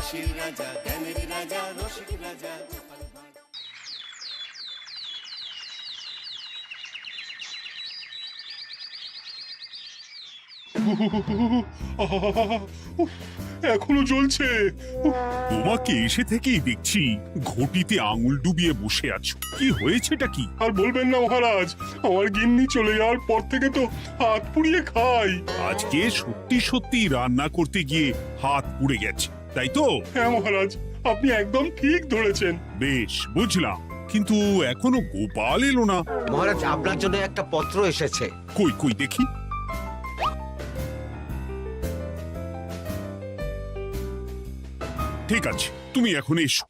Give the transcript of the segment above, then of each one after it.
হাসির রাজা, জ্ঞানের রাজা, রসিক রাজা গোপাল ভাঁড়। এখনো জ্বলছে। তোমাকে এসে থেকেই দেখছি ঘটিতে আঙুল ডুবিয়ে বসে আছো, কি হয়েছেটা কি? আর বলবেন না মহারাজ, আমার গিন্নি চলে যাওয়ার পর থেকে তো হাত পুড়িয়ে খাই। আজকে সত্যি সত্যি রান্না করতে গিয়ে হাত পুড়ে গেছে, তাই তো? হ্যাঁ মহারাজ, আপনি একদম ঠিক ধরেছেন। বেশ, বুঝলাম, কিন্তু এখনো গোপাল এলো না। মহারাজ, আপনার জন্য একটা পত্র এসেছে। কই কই দেখি। ঠিক আছে, তুমি এখন এসো।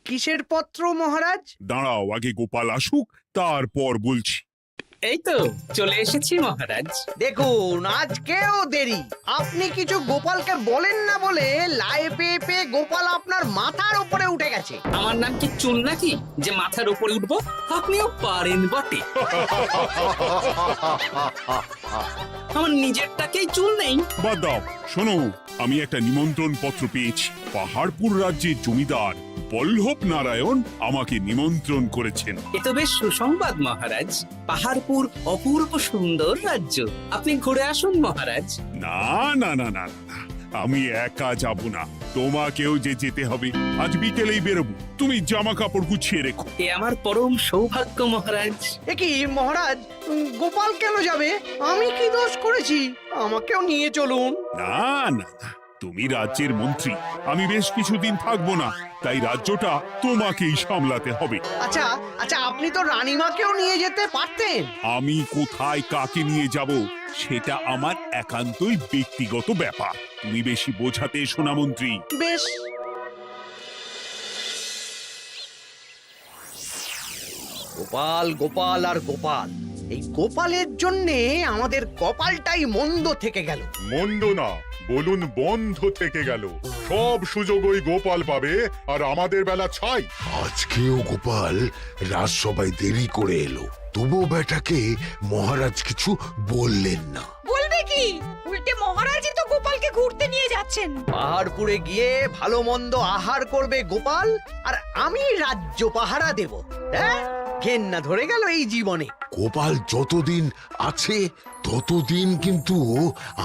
কিসের পত্র মহারাজ? দাঁড়াও, আগে গোপাল আসুক, তারপর বলছি। এই তো চলে এসেছি মহারাজ। দেখুন, আজকেও দেরি। আপনি কিছু গোপালকে বলেন না বলে লাই পেয়ে পেয়ে গোপাল আপনার মাথার উপরে উঠে গেছে। আমার নাম কি চুল নাকি যে মাথার উপরে উঠবো? আপনিও পারেন বটে। আমার নিজেরটাকেই চুল নেই। বাদ দাও, শোনো, আমি একটা নিমন্ত্রণ পত্র পেয়েছি। পাহাড়পুর রাজ্যের জমিদার বল্লভ নারায়ণ আমাকে নিমন্ত্রণ করেছেন। এ তো বেশ সুসংবাদ মহারাজ। পাহাড়পুর অপূর্ব সুন্দর রাজ্য, আপনি ঘুরে আসুন মহারাজ। না না না না না, আমি একা যাব না, তোমাকেও যে যেতে হবে। আজ বিকেলেই বেরোবো, তুমি জামা কাপড় গুছিয়ে রেখো। এ আমার পরম সৌভাগ্য মহারাজ। এ কি মহারাজ, গোপাল কেন যাবে? আমি কি দোষ করেছি? আমাকেও নিয়ে চলুন। না না না, তুমি রাজ্যের মন্ত্রী, আমি বেশ কিছুদিন থাকবো না, তাই রাজ্যটা তোমাকেই সামলাতে হবে। আচ্ছা আচ্ছা, আপনি তো রানীমাকেও নিয়ে যেতে পারতেন। আমি কোথায় কাকে নিয়ে যাব সেটা আমার একান্তই ব্যক্তিগত ব্যাপার, তুমি বেশি বোঝাতে এসো না মন্ত্রী। বেশ। গোপাল গোপাল আর গোপাল, এই গোপালের জন্যে আমাদের কপালটাই মন্দ থেকে গেল। মন্দ না, বলুন বন্ধ থেকে গেল। সব সুযোগ ওই গোপাল পাবে, আর আমাদের বেলা ছাই। আজকেও গোপাল রাজসভায় দেরি করে এলো, তবু বেটাকে মহারাজ কিছু বললেন না। বলবে কি? উল্টে মহারাজই তো গোপালকে ঘুরতে নিয়ে যাচ্ছেন। পাহাড়পুরে গিয়ে ভালো মন্দ আহার করবে গোপাল, আর আমি রাজ্য পাহারা দেব। হ্যাঁ, ঘেন্না ধরে গেল এই জীবনে। গোপাল যতদিন আছে ততদিন কিন্তু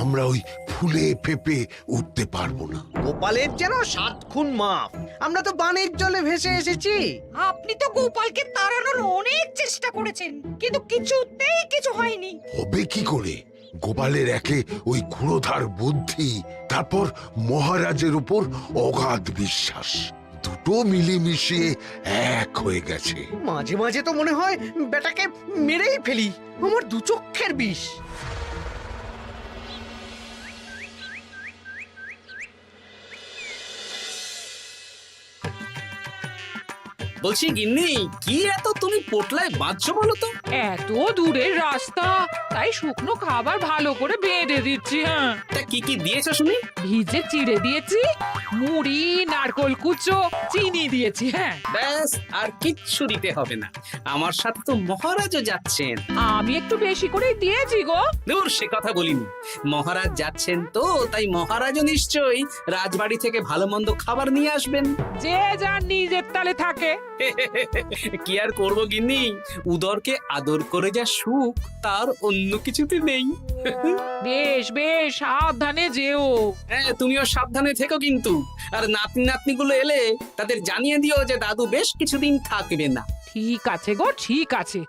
আমরা ওই ফুলে ফেপে উঠতে পারবো না। গোপালের যেন 7 খুন মাপ। আমরা তো বানের জলে ভেসে এসেছি। আপনি তো গোপালকে তাড়ানোর অনেক চেষ্টা করেছেন, কিন্তু কিছুতেই কিছু হয়নি। হবে কি করে? গোপালের একে ওই ক্ষুরোধার বুদ্ধি, তারপর মহারাজের উপর অগাধ বিশ্বাস, দুটো মিলেমিশে এক হয়ে গেছে। মাঝে মাঝে তো মনে হয় বেটাকে মেরেই ফেলি, আমার দু চক্ষের বিষ। বলছি গিন্নি, কি এত তুমি পোটলায় বাঁধছো বলো তো? এত দূরের রাস্তা, তাই শুকনো খাবার ভালো করে বেঁধে দিচ্ছি। হ্যাঁ, তা কি কি দিয়েছো শুনি? ভিজে চিড়ে দিয়েছি, মুড়ি, নারকোল কুচো, চিনি দিয়েছি। হ্যাঁ, ব্যাস, আর কিচ্ছু দিতে হবে না। আমার সাথে তো মহারাজও যাচ্ছেন। আমি একটু বেশি করে দিয়েছি গো। দূর, সে কথা বলিনি। মহারাজ যাচ্ছেন তো, তাই মহারাজও নিশ্চয়ই রাজবাড়ি থেকে ভালো মন্দ খাবার নিয়ে আসবেন। যে যার নিজের তালে থাকে। কি আর করবো গিন্নি, উদরকে আদর করে যা সুখ তার অন্য কিছুতে নেই। বেশ বেশ, সাবধানে যেও। হ্যাঁ, তুমিও সাবধানে থেকো কিন্তু। আর নাতনি নাতনিগুলো এলে তাদের জানিয়ে দিও যে দাদু বেশ কিছুদিন থাকবে না। ঠিক আছে গো, ঠিক আছে।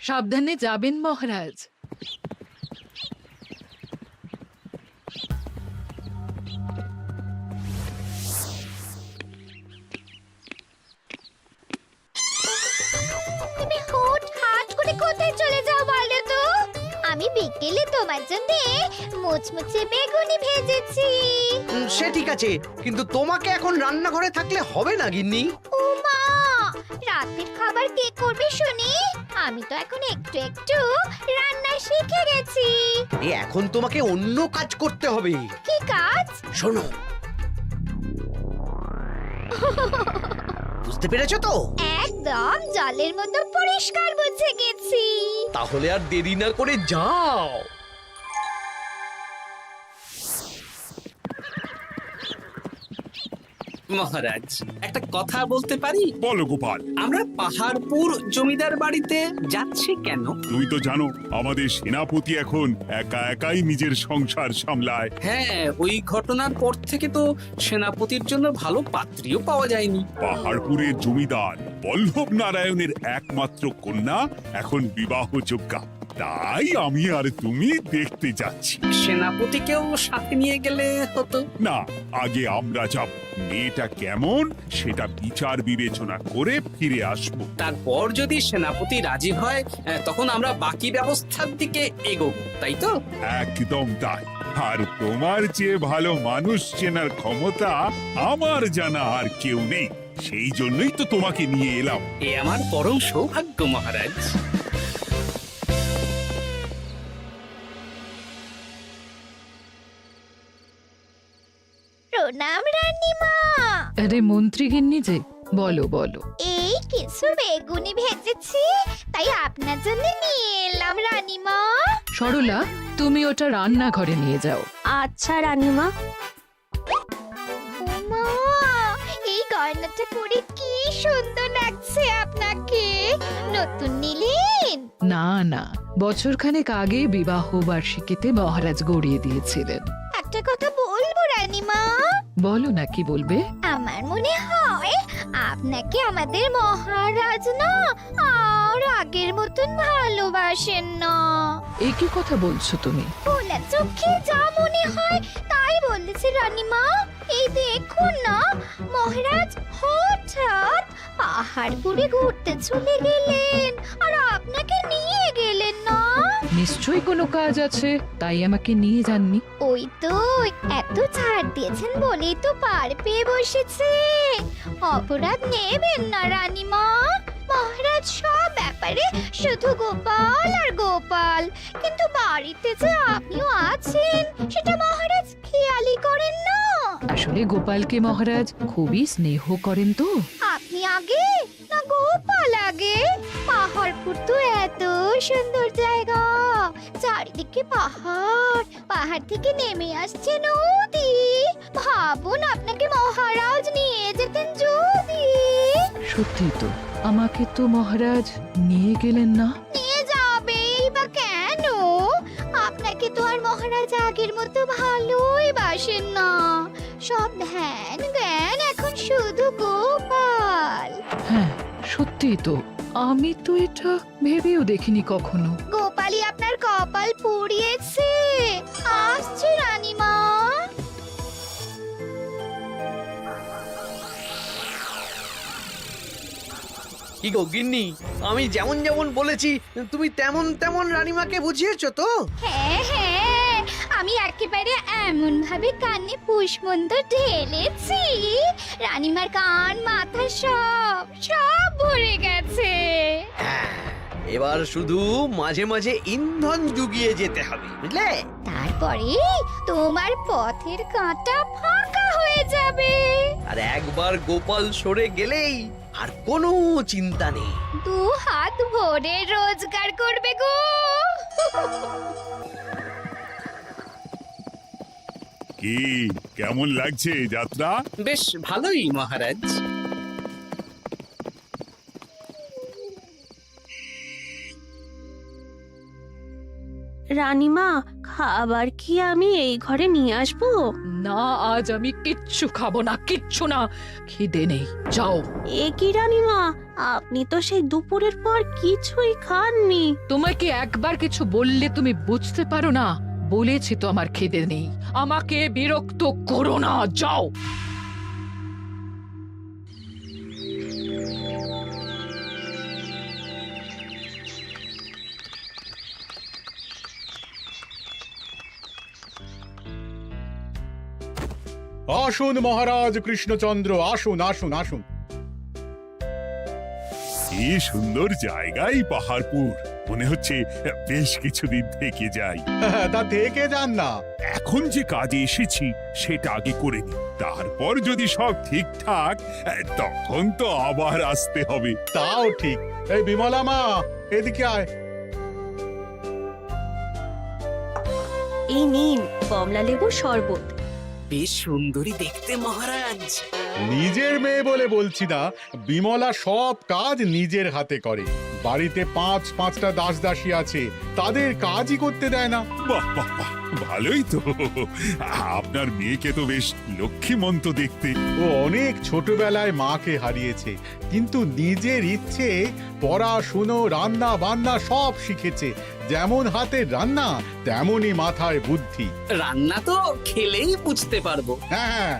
সাবধানে যাবেন মহারাজ। তুমি হুটহাট করে কোথায় চলে যাও বলো তো? আমি বিকেলে তোমার জন্য মুচমুচে বেগুনি ভেজেছি। সে ঠিক আছে, কিন্তু তোমাকে এখন রান্নাঘরে থাকলে হবে না গিন্নি। ও মা, রাতের খাবার কে করবে শুনি? আমি তো এখন একটু একটু রান্না শিখে গেছি। এখন তোমাকে অন্য কাজ করতে হবে। কি কাজ? শোনো, বুঝতে পেরেছো তো? একদম জলের মতো পরিষ্কার বুঝে গেছি। তাহলে আর দেরি না করে যাও। মহারাজ একটা কথা বলতে পারি? বলো গোপাল। আমরা পাহাড়পুর জমিদার বাড়িতে যাচ্ছি কেন? তুমি তো জানো আমাদের সেনাপতি এখন একা একাই নিজের সংসার সামলায়। হ্যাঁ, ওই ঘটনার পর থেকে তো সেনাপতির জন্য ভালো পাত্রীও পাওয়া যায়নি। পাহাড়পুরের জমিদার বল্লভ নারায়ণের একমাত্র কন্যা এখন বিবাহযোগ্যা, তাই আমি আর তুমি দেখতে যাচ্ছি। সেনাপতিকেও সাথে নিয়ে গেলে হতো। না, আগে আমরা যাব, মেয়েটা কেমন সেটা বিচার বিবেচনা করে ফিরে আসবো। তারপর যদি সেনাপতি রাজি হয় তখন আমরা বাকি ব্যবস্থার দিকে এগোবো, তাই তো? একদম তাই। আর তোমার চেয়ে ভালো মানুষ চেনার ক্ষমতা আমার জানা আর কেউ নেই, সেই জন্যই তো তোমাকে নিয়ে এলাম। এ আমার পরম সৌভাগ্য মহারাজ। প্রণাম রানীমা। আরে মন্ত্রী গিন্নি যে, বলো বলো। এই কিছু বেগুনি ভেজেছি, তাই আপনার জন্য নিয়ে এলাম রানীমা। সরলা, তুমি ওটা রান্নাঘরে নিয়ে যাও। আচ্ছা রানীমা। মা, এই গয়নাটা পরে কি সুন্দর লাগছে আপনাকে। নতুন নিলেন? না না, বছরখানেক আগে বিবাহ বার্ষিকীতে মহারাজ গড়িয়ে দিয়েছিলেন। একটা কথা বলবো রানীমা? বলো না, কি বলবে? আমার মনে হয় আপনাকে আমাদের মহারাজ না আর আগের মতন ভালোবাসেন না। এই কি কথা বলছো তুমি? খোলা চোখে যা মনে হয় তাই বলেছে রানীমা। এই দেখুন না, মহারাজ হঠাৎ পাহাড়পুরে ঘুরতে চলে গেলেন আর আপনাকে নিয়ে গেলেন না। নিশ্চয়ই কোনো কাজ আছে, তাই আমাকে নিয়ে যাননি। ওই তো, এত ছাড় দিয়েছেন বলেই তো পার পেয়ে বসেছে। অপরাধ নেবেন না রানীমা। মহারাজ সব ব্যাপারে শুধু গোপাল আর গোপাল, কিন্তু বাড়িতে যে আপনিও আছেন সেটা মহারাজ খেয়ালই করেন না। আসলে গোপালকে মহারাজ খুবই স্নেহ করেন তো। আপনি আগে না গোপাল আগে? পাহাড়পুর তো এত সুন্দর জায়গা, চারিদিকে পাহাড়, পাহাড় থেকে নেমে আসছে নদী। ভাবুন আপনাকে মহারাজ নিয়ে যেতেন যদি। সত্যি তো, আমাকে তো মহারাজ নিয়ে গেলেন না। নিয়ে যাবেই বা কেন? আপনাকে তো আর মহারাজ আগের মতো ভালোই বাসেন না। সব ধ্যান জ্ঞান এখন শুধু গোপাল। হ্যাঁ সত্যি তো, আমি তো এটা ভেবেও দেখিনি কখনো। গোপালই আপনার কপাল পুড়িয়েছে। আসছে রানীমা। কি গো গিন্নি, আমি যেমন যেমন বলেছি তুমি তেমন তেমন রানীমাকে বুঝিয়েছো তো? হ্যাঁ হ্যাঁ, আমি একেবারে এমন ভাবে কানে পুষ্পন্ত ঢেলেছি, রানীমার কান মাথা সব সব ভরে গেছে। এবার শুধু মাঝে মাঝে ইন্ধন জুগিয়ে যেতে হবে, বুঝলে? তারপরে তোমার পথের কাঁটা ফাঁকা হয়ে যাবে। আর একবার গোপাল সরে গেলেই আর কোনো চিন্তা নেই। দু হাত ভরে রোজগার করবে গো। কি কেমন লাগছে যাত্রা? বেশ ভালোই মহারাজ। রানীমা, খাবার কি আমি এই ঘরে নিয়ে আসবো? না, আজ আমি কিচ্ছু খাবো না, কিচ্ছু না, খিদে নেই, যাও। এ কি রানীমা, আপনি তো সেই দুপুরের পর কিছুই খাননি। তোমাকে একবার কিছু বললে তুমি বুঝতে পারো না? বলেছি তো আমার খিদে নেই, আমাকে বিরক্ত করো না, যাও। আসুন মহারাজ কৃষ্ণচন্দ্র, আসুন আসুন আসুন। কি সুন্দর জায়গায় পাহাড়পুর, মনে হচ্ছে বেশ কিছুদিন থেকে যাই। তা থেকে যান না। এখন যে কাজে এসেছি সেটা আগে করে নি, তারপর যদি সব ঠিকঠাক তখন তো আবার আসতে হবে। তাও ঠিক। এই বিমলা মা, এদিকে আয়। এই নিন কমলা লেবুর শরবত। বেশ সুন্দরী দেখতে মহারাজ। নিজের মেয়ে বলে বলছি না, বিমলা সব কাজ নিজের হাতে করে। বাড়িতে পাঁচটা দাস দাসী আছে, তাদের কাজই করতে দেয় না। বাহ বাহ বাহ, ভালোই তো। আপনার মেয়েকে তো বেশ লক্ষ্মীমন্ত দেখতে। ও অনেক ছোটবেলায় মাকে হারিয়েছে, কিন্তু নিজের ইচ্ছে পড়াশুনো রান্না বান্না সব শিখেছে। যেমন হাতের রান্না তেমনই মাথায় বুদ্ধি। রান্না তো খেলেই বুঝতে পারবো। হ্যাঁ,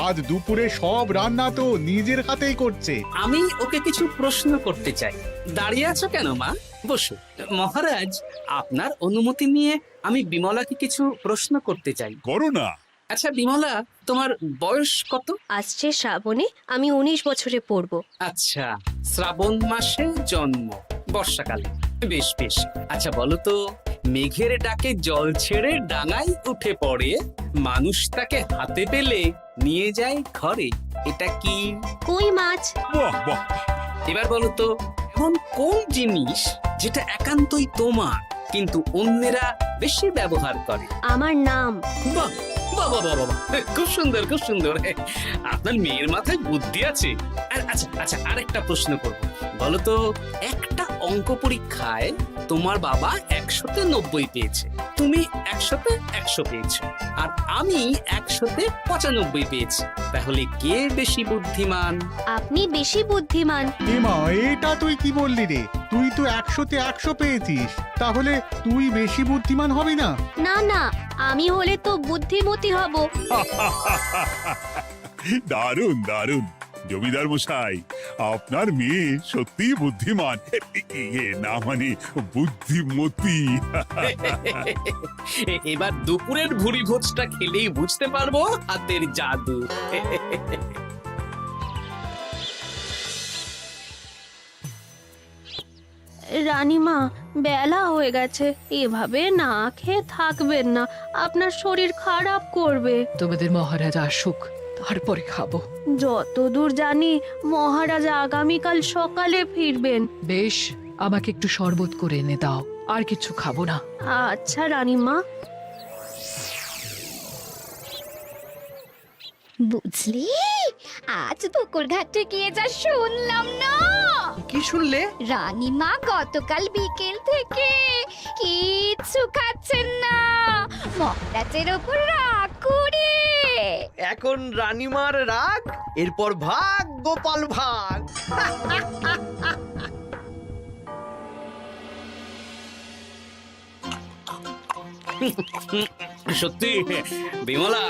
আজ দুপুরে সব রান্না তো নিজের হাতেই করছে। আমি ওকে কিছু প্রশ্ন করতে চাই। দাঁড়িয়ে আছো কেন মা? বসো। মহারাজ, আপনার অনুমতি নিয়ে আমি বিমলাকে কিছু প্রশ্ন করতে চাই। করো না। আচ্ছা বিমলা, তোমার বয়স কত? আসছে শ্রাবণে আমি 19 বছরে পড়ব। আচ্ছা, শ্রাবণ মাসে জন্ম, বর্ষাকালে। বেশ বেশ। আচ্ছা বলো তো, মেঘের ডাকে জল ছেড়ে ডাঙায় উঠে পড়ে, মানুষ তাকে হাতে পেলে নিয়ে যায় ঘরে, এটা কি? কই মাছ। বাহ বাহ, এবার বলো তো, এমন কোন জিনিস যেটা একান্তই তোমার কিন্তু অন্যেরা বেশি ব্যবহার করে? আমার নাম। বাহ বাহ বাহ বাহ, খুব সুন্দর খুব সুন্দর। আপনার মেয়ের মাথায় বুদ্ধি আছে। আচ্ছা আচ্ছা, আরেকটা প্রশ্ন করবো। বলো তো, একটা অঙ্ক পরীক্ষায় তোমার বাবা 100-তে 90 পেয়েছে, তুমি 100-তে 100 পেয়েছো, আর আমি 100-তে 95 পেয়েছি। তাহলে কে বেশি বুদ্ধিমান? আপনি বেশি বুদ্ধিমান। এমা, এটা তুই কি বললি রে? তুই তো 100-তে 100 পেয়েছিস, তাহলে তুই বেশি বুদ্ধিমান হবি না? না না, আমি হলে তো বুদ্ধিমতী হব। দারুণ দারুণ। জমিদার মশাই, আপনার মেয়ে সত্যিই বুদ্ধিমান। না মানে বুদ্ধিমতী। এবার দুপুরের ভুরি ভোজটা খেলেই বুঝতে পারবো হাতের জাদু। রানীমা, বেলা হয়ে গেছে, এভাবে না খেয়ে থাকবেন না, আপনার শরীর খারাপ করবে। তোমাদের মহারাজ আসুক, তারপরে খাবো। যতদূর জানি মহারাজ আগামীকাল সকালে ফিরবেন। বেশ, আমাকে একটু শরবত করে এনে দাও, আর কিছু খাবো না। আচ্ছা রানীমা। বুঝলি, আজ পুকুর ঘাটে গিয়ে যা শুনলাম না। কি শুনলে? রানীমা গতকাল বিকেল থেকে কিচ্ছু খাচ্ছেন না, মহারাজের ওপর রাগ করে। এখন রানীমার রাগ, এরপর ভাগ গোপাল ভাগ। সত্যি বিমলা,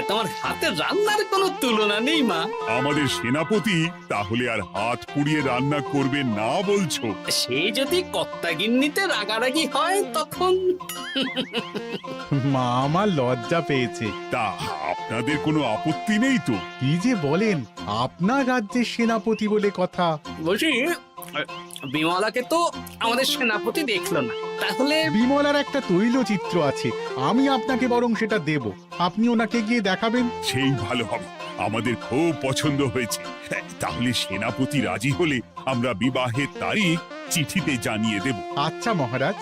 তোমার হাতে রান্নার কোনো তুলনা নেই মা। আমাদের সেনাপতি তাহলে আর হাত পুড়িয়ে রান্না করবে না বলছো? সে যদি কর্তাগিন্নিতে রাগারাগি হয় তখন। মা আমার লজ্জা পেয়েছে। তা আপনাদের কোনো আপত্তি নেই তো? কি যে বলেন, আপনার রাজ্যের সেনাপতি বলে কথা। বলছি, বিমলাকে তো আমাদের সেনাপতি দেখলো না, তাহলে? বিমলার একটা তৈলচিত্র আছে, আমি আপনাকে বরং সেটা দেব, আপনি ওনাকে গিয়ে দেখাবেন। সেই ভালো হবে, আমাদের খুব পছন্দ হয়েছে। তাহলে সেনাপতি রাজি হলে আমরা বিবাহের তারিখ চিঠিতে জানিয়ে দেব। আচ্ছা মহারাজ।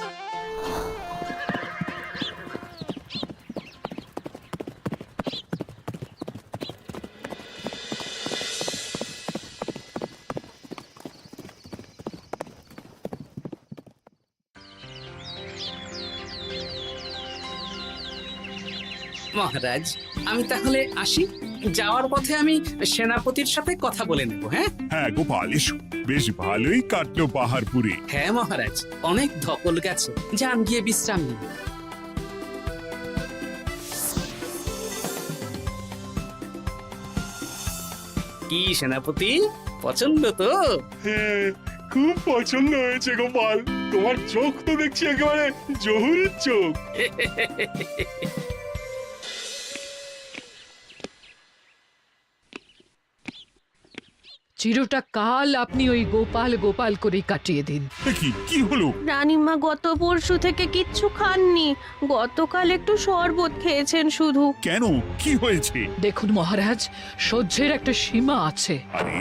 মহারাজ, আমি তাহলে আসি। যাওয়ার পথে আমি সেনাপতির সাথে কথা বলে নেব। হ্যাঁ হ্যাঁ গোপাল, এসো। বেশ ভালোই কাটলো পাহাড়পুরে। হ্যাঁ মহারাজ, অনেক ধকল গেছে, যান গিয়ে বিশ্রাম নিন। কি সেনাপতি, পছন্দ তো? হ্যাঁ, খুব পছন্দ হয়েছে গোপাল। তোমার চোখ তো দেখছি একেবারে জহুরির চোখ। চিরটা কাল আপনি ওই গোপাল গোপাল করে কাটিয়ে দিন। কি হলো? রানীমা গত পরশু থেকে কিচ্ছু খাননি, গতকাল একটু শরবত খেয়েছেন শুধু। কেন, কি হয়েছে? দেখুন মহারাজ, সহ্যের একটা সীমা আছে। আরে,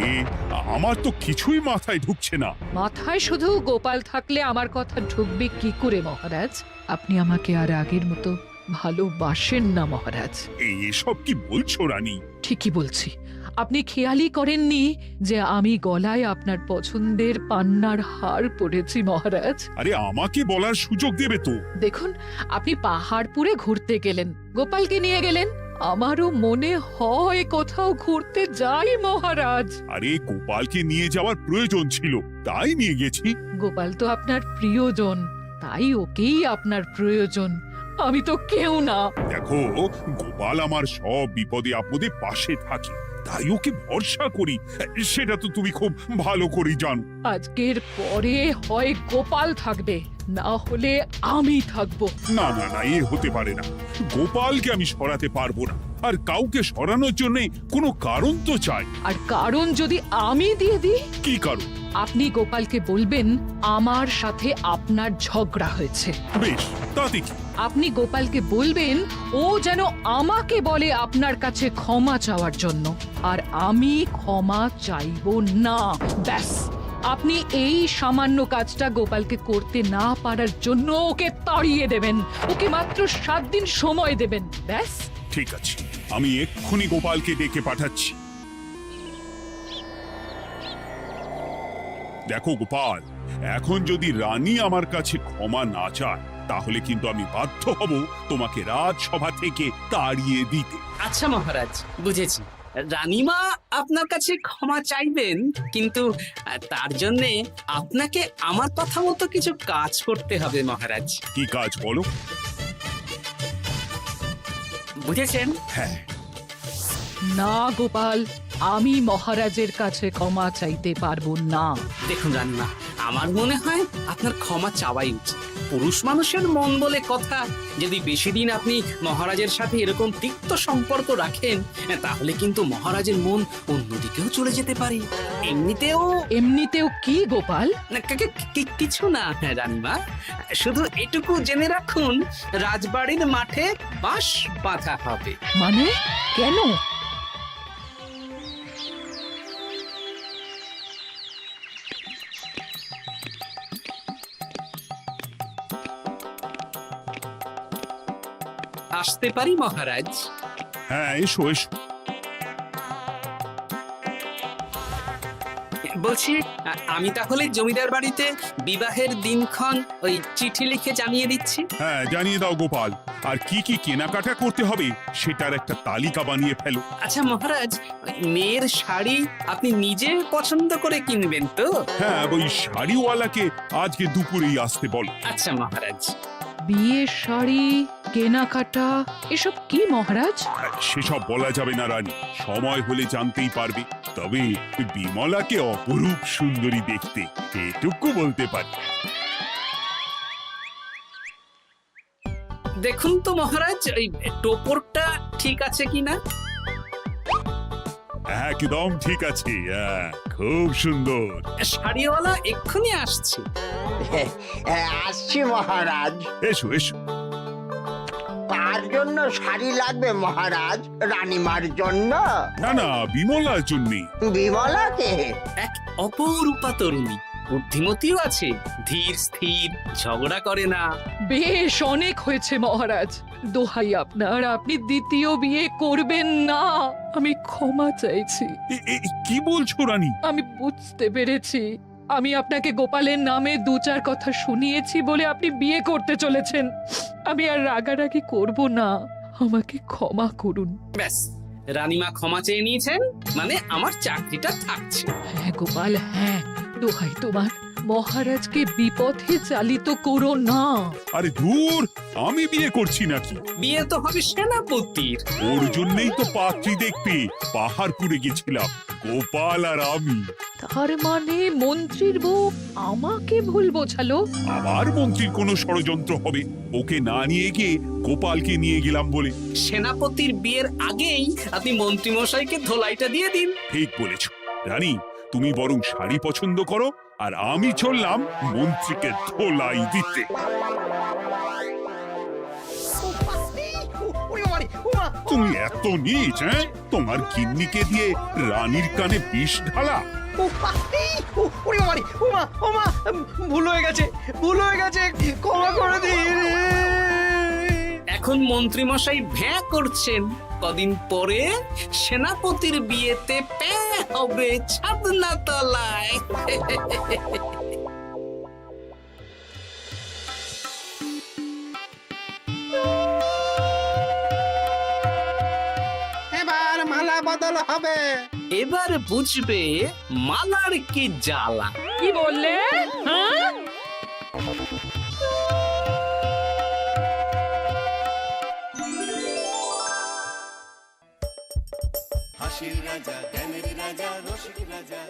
আমার তো কিছুই মাথায় ঢুকছে না। মাথায় শুধু গোপাল থাকলে আমার কথা ঢুকবে কি করে মহারাজ? আপনি আমাকে আর আগের মতো ভালোবাসেন না মহারাজ। এসব কি বলছো রানী? ঠিকই বলছি, আপনি খেয়ালই করেননি যে আমি গলায় আপনার পছন্দের পান্নার হার পরেছি মহারাজ। আরে আমাকে বলার সুযোগ দেবে তো। দেখুন, আপনি পাহাড়পুরে ঘুরতে গেলেন, গোপালকে নিয়ে গেলেন। আমারও মনে হয় কোথাও ঘুরতে যাই মহারাজ। আরে গোপালকে নিয়ে যাওয়ার প্রয়োজন ছিল, তাই নিয়ে গেছি। গোপাল তো আপনার প্রিয়জন, তাই ওকেই আপনার প্রয়োজন। আমি তো কেউ না। দেখো, গোপাল আমার সব বিপদে আপদে পাশে থাকে, তাই ওকে ভরসা করি, সেটা তো তুমি খুব ভালো করে জানো। আজকের পরে হয় গোপাল থাকবে, না হলে আমি থাকবো। না না না, এ হতে পারে না। গোপালকে আমি সরাতে পারবো না, আর কাউকে সরানোর জন্য কোনো কারণ তো চাই। আর কারণ যদি আমি দিয়ে দিই? কি কারণ? আপনি গোপালকে বলবেন আমার সাথে আপনার ঝগড়া হয়েছে। বেশ, তাতে কি? আপনি গোপালকে বলবেন ও যেন আমাকে বলে আপনার কাছে ক্ষমা চাওয়ার জন্য, আর আমি ক্ষমা চাইবো না। ব্যাস, আপনি এই সামান্য কাজটা গোপালকে করতে না পারার জন্য ওকে তাড়িয়ে দেবেন। ওকে মাত্র 7 দিন সময় দেবেন, ব্যাস। ঠিক আছে, আমি এক্ষুনি গোপালকে ডেকে পাঠাচ্ছি। দেখো গোপাল, এখন যদি রানী আমার কাছে ক্ষমা না চায়, তাহলে কিন্তু আমি বাধ্য হব তোমাকে রাজসভা থেকে তাড়িয়ে দিতে। আচ্ছা মহারাজ, বুঝেছি। রানীমা আপনার কাছে ক্ষমা চাইবেন, কিন্তু তার জন্য আপনাকে আমার কথা মতো কিছু কাজ করতে হবে মহারাজ। কি কাজ বলো? বুঝেছেন? হ্যাঁ। না গোপাল, আমি মহারাজের কাছে ক্ষমা চাইতে পারবো না। দেখুন রানীমা, আমার মনে হয় আপনার ক্ষমা চাওয়াই উচিত। পুরুষ মানুষের মন বলে কথা, যদি বেশি দিন আপনি মহারাজের সাথে এরকম তিক্ত সম্পর্ক রাখেন, তাহলে কিন্তু মহারাজের মন অন্যদিকেও চলে যেতে পারে। এমনিতেও কি গোপাল? কিছু না রানীমা, শুধু এটুকু জেনে রাখুন, রাজবাড়ির মাঠে বাঁশ বাঁধা হবে। মানে কেন? আসতে পারি মহারাজ? হ্যাঁ, এসো এসো। বলছি, আমি তাহলে জমিদার বাড়িতে বিবাহের দিনক্ষণ ওই চিঠি লিখে জানিয়ে দিচ্ছি। হ্যাঁ, জানিয়ে দাও গোপাল। আর কি কি কেনাকাটা করতে হবে সেটার একটা তালিকা বানিয়ে ফেলো। আচ্ছা মহারাজ, মেয়ের শাড়ি আপনি নিজে পছন্দ করে কিনবেন তো? হ্যাঁ, ওই শাড়িওয়ালাকে আজকে দুপুরেই আসতে বলো। আচ্ছা মহারাজ। বিয়ের শাড়ি, কেনাকাটা, এসব কি মহারাজ? সেসব বলা যাবে না রানী, সময় হলে জানতেই পারবে। তবে বিমলাকে অপরূপ সুন্দরী দেখতে, এটুকু বলতে পারি। দেখুন তো মহারাজ, ওই টোপরটা ঠিক আছে কিনা? একদম ঠিক আছে, খুব সুন্দর। শাড়িওয়ালা এক্ষুনি আসছে। আসছি মহারাজ। এসো এসো। কার জন্য শাড়ি লাগবে মহারাজ? রানীমার জন্য? না না, বিমলার জন্যে। বিমলাকে? এক অপরূপা তরুণী, বুদ্ধিমতীও আছে, ধীর স্থির, ঝগড়া করে না। বেশ, অনেক হয়েছে মহারাজ। দোহাই আপনার, আপনি দ্বিতীয় বিয়ে করবেন না। আমি ক্ষমা চাইছি। কি বলছো রানী? আমি বুঝতে পেরেছি, আমি আপনাকে গোপালের নামে 2-4 কথা শুনিয়েছি বলে আপনি বিয়ে করতে চলেছেন। আমি আর রাগারাগি করব না, আমাকে ক্ষমা করুন। ব্যাস, রানীমা ক্ষমা চেয়ে নিয়েছেন, মানে আমার চাকরিটা থাকছে। হ্যাঁ গোপাল, হ্যাঁ, দোহাই তোমার, মহারাজকে বিপথে চালিত করো না। আরে দূর, আমি বিয়ে করছি নাকি? বিয়ে তো হবে সেনাপতির। ওর জন্যই তো পাত্রী দেখতে পাহাড়পুরে গেছিলাম, গোপাল আর আমি। তার মানে মন্ত্রীর বউ আমাকে ভুল বোঝালো? আবার মন্ত্রীর কোনো ষড়যন্ত্র হবে, ওকে না নিয়ে গিয়ে গোপালকে নিয়ে গেলাম বলে। সেনাপতির বিয়ের আগেই আপনি মন্ত্রী মশাইকে ধোলাইটা দিয়ে দিন। ঠিক বলেছ রানী, তুমি বরং শাড়ি পছন্দ করো, আর আমি চললাম মন্ত্রীকে ধোলাই দিতে। তুমি এত নীচ, হ্যাঁ? তোমার গিন্নিকে দিয়ে রানীর কানে বিষ ঢালা। ভুল হয়ে গেছে, ক্ষমা করে দিন। এখন মন্ত্রীমশাই ভ্যাঁ করছেন, কদিন পরে সেনাপতির বিয়েতে প্যাঁ হবে ছাদনা তলায়। এবার মালা বদল হবে। এবার বুঝবে মালার কি জ্বালা। কি বললে? হ্যাঁ, হাসির রাজা জ্ঞানের রাজা রসিক রাজা